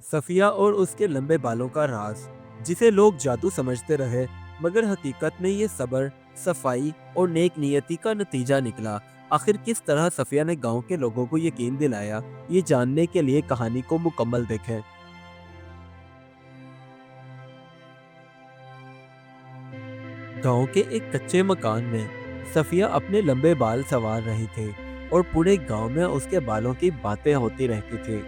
सफिया और उसके लंबे बालों का राज, जिसे लोग जादू समझते रहे, मगर हकीकत में ये सब्र, सफाई और नेक नियति का नतीजा निकला। आखिर किस तरह सफिया ने गांव के लोगों को यकीन दिलाया, ये जानने के लिए कहानी को मुकम्मल देखें। गांव के एक कच्चे मकान में सफिया अपने लंबे बाल संवार रही थी और पूरे गांव में उसके बालों की बातें होती रहती थी।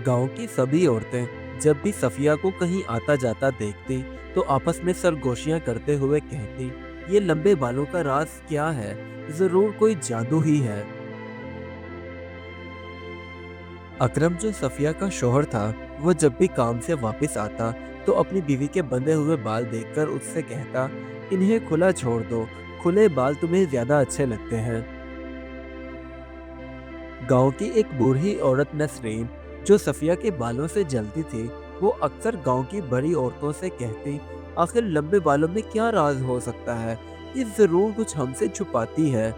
गांव की सभी औरतें जब भी सफिया को कहीं आता जाता देखती तो आपस में सरगोशियां करते हुए कहती, ये लंबे बालों का राज क्या है? जरूर कोई जादू ही है। अकरम, जो सफिया का शौहर था, वो जब भी काम से वापस आता तो अपनी बीवी के बंधे हुए बाल देखकर उससे कहता, इन्हें खुला छोड़ दो, खुले बाल तुम्हें ज्यादा अच्छे लगते हैं। गांव की एक बूढ़ी औरत नसरीन, जो सफिया के बालों से जलती थी, वो अक्सर गांव की बड़ी औरतों से कहती, आखिर लंबे बालों में क्या राज हो सकता है? ये जरूर कुछ हमसे छुपाती है।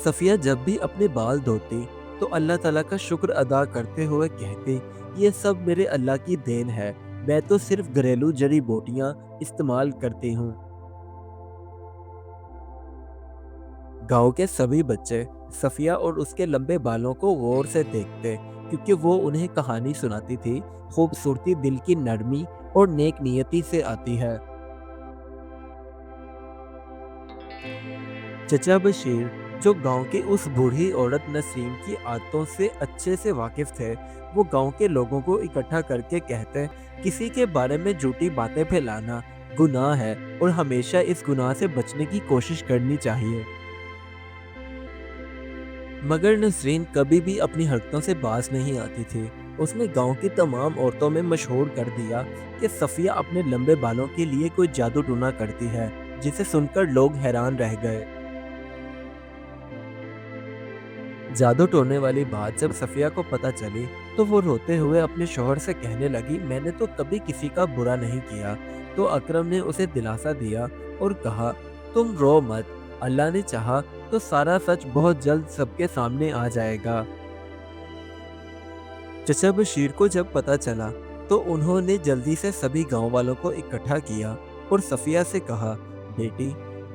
सफिया जब भी अपने बाल धोती तो अल्लाह ताला का शुक्र अदा करते हुए कहती, ये सब मेरे अल्लाह की देन है, मैं तो सिर्फ घरेलू जड़ी बूटियां इस्तेमाल करती हूँ। गांव के सभी बच्चे सफिया और उसके लंबे बालों को गौर से देखते, क्योंकि वो उन्हें कहानी सुनाती थी। खूबसूरती दिल की नरमी और नेक नियति से आती है। चचा बशीर, जो गांव की उस बूढ़ी औरत नसीम की आदतों से अच्छे से वाकिफ थे, वो गांव के लोगों को इकट्ठा करके कहते, किसी के बारे में झूठी बातें फैलाना गुनाह है और हमेशा इस गुनाह से बचने की कोशिश करनी चाहिए। मगर नसरीन कभी भी अपनी हरकतों से बाज नहीं आती थी। उसने गांव की तमाम औरतों में मशहूर कर दिया कि सफिया अपने लंबे बालों के लिए कोई जादू टूना करती है, जिसे सुनकर लोग हैरान रह गए। जादू टोने वाली बात जब सफिया को पता चली तो वो रोते हुए अपने शौहर से कहने लगी, मैंने तो कभी किसी का बुरा नहीं किया। तो अकरम ने उसे दिलासा दिया और कहा, तुम रो मत, अल्लाह ने चाहा तो सारा सच बहुत जल्द सबके सामने आ जाएगा। चचा बशीर को जब पता चला तो उन्होंने जल्दी से सभी गांव वालों को इकट्ठा किया और सफिया से कहा, बेटी,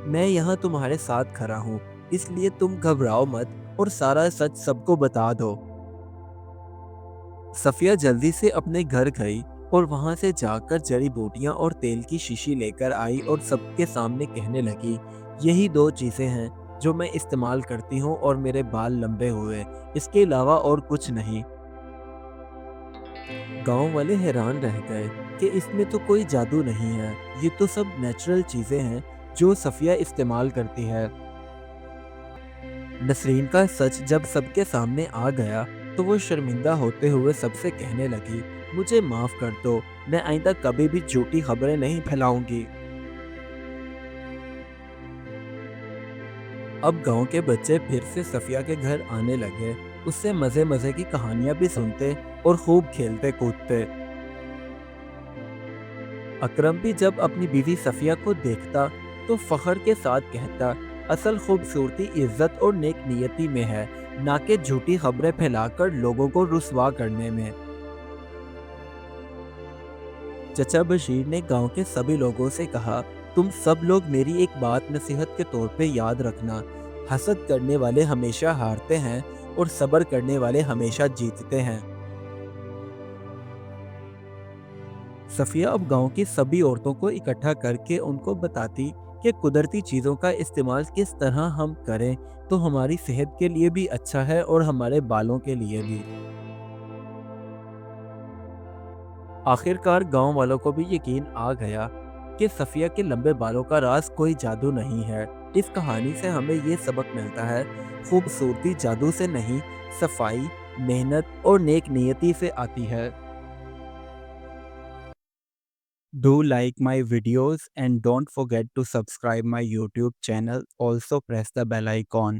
मैं यहाँ तुम्हारे साथ खड़ा हूँ, इसलिए तुम घबराओ मत और सारा सच सबको बता दो। सफिया जल्दी से अपने घर गई और वहां से जाकर जड़ी बूटियां और तेल की शीशी लेकर आई और सबके सामने कहने लगी, यही दो चीजें हैं जो मैं इस्तेमाल करती हूँ और मेरे बाल लंबे हुए, इसके अलावा और कुछ नहीं। गांव वाले हैरान रह गए कि इसमें तो कोई जादू नहीं है, ये तो सब नेचुरल चीजें हैं जो सफिया इस्तेमाल करती है। नसरीन का सच जब सबके सामने आ गया तो वो शर्मिंदा होते हुए सबसे कहने लगी, मुझे माफ कर दो, मैं आइंदा कभी भी झूठी खबरें नहीं फैलाऊंगी। अब गांव के बच्चे फिर से सफिया के घर आने लगे, उससे मजे मजे की कहानियां भी सुनते और खूब खेलते कूदते। अकरम भी जब अपनी बीवी सफिया को देखता तो फख्र के साथ कहता, असल खूबसूरती इज्जत और नेक नियति में है, ना कि झूठी खबरें फैलाकर लोगों को रुसवा करने में। चचा बशीर ने गांव के सभी लोगों से कहा, तुम सब लोग मेरी एक बात नसीहत के तौर पे याद रखना, हसद करने वाले हमेशा हारते हैं और सब्र करने वाले हमेशा जीतते हैं। सफिया अब गांव की सभी औरतों को इकट्ठा करके उनको बताती कि कुदरती चीज़ों का इस्तेमाल किस तरह हम करें तो हमारी सेहत के लिए भी अच्छा है और हमारे बालों के लिए भी। आखिरकार गांव वालों को भी यकीन आ गया कि सफिया के लंबे बालों का राज कोई जादू नहीं है। इस कहानी से हमें ये सबक मिलता है, खूबसूरती जादू से नहीं, सफाई, मेहनत और नेक नियति से आती है। Do like my videos and don't forget to subscribe my YouTube channel. Also press the bell icon.